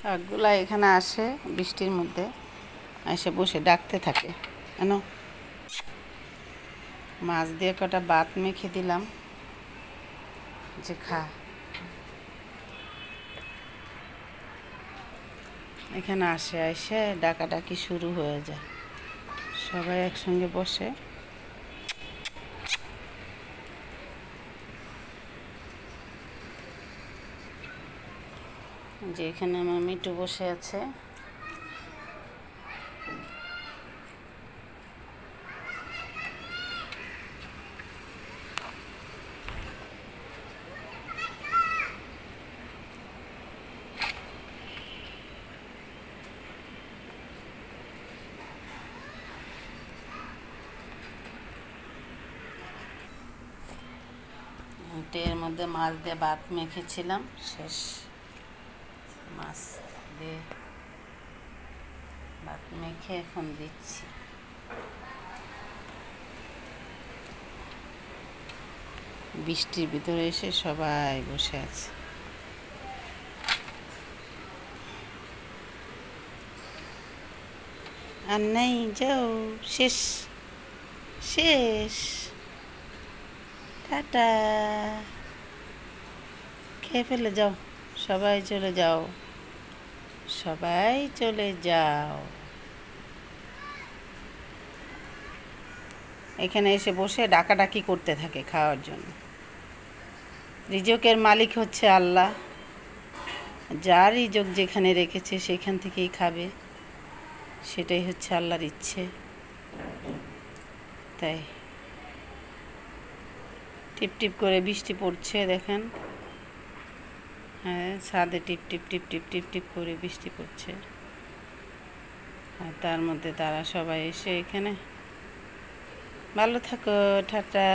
কাকগুলা এখানে আসে বৃষ্টির মধ্যে, এসে বসে ডাকতে থাকে। কেন মাছ দিয়ে কটা ভাত মেখে দিলাম যে খা। এখানে আসে এসে ডাকাডাকি শুরু হয়ে যায়, সবাই একসঙ্গে বসে। যে এখানে আমার মিটু বসে আছে। এর মধ্যে মাছ দিয়ে ভাত মেখেছিলাম, শেষ। মাছ দিয়ে ভাত মেখে এখন দিচ্ছি। বৃষ্টির ভিতরে এসে সবাই বসে আছে। আর নেই, যাও, শেষ শেষ, টাটা, খেয়ে ফেলে যাও, সবাই চলে যাও, সবাই চলে যাও। এখানে এসে বসে ডাকাডাকি করতে থাকে খাওয়ার জন্য। রিজকের মালিক হচ্ছে আল্লাহ, যার রিজক যেখানে রেখেছে সেখান থেকেই খাবে, সেটাই হচ্ছে আল্লাহর ইচ্ছে। তাই টিপ টিপ করে বৃষ্টি পড়ছে, দেখেন। হ্যাঁ, ছাদে টিপ টিপ টিপ টিপ টিপ টিপ করে বৃষ্টি পড়ছে। আর তার মধ্যে তারা সবাই এসে এখানে। ভালো থাকো, টাটা।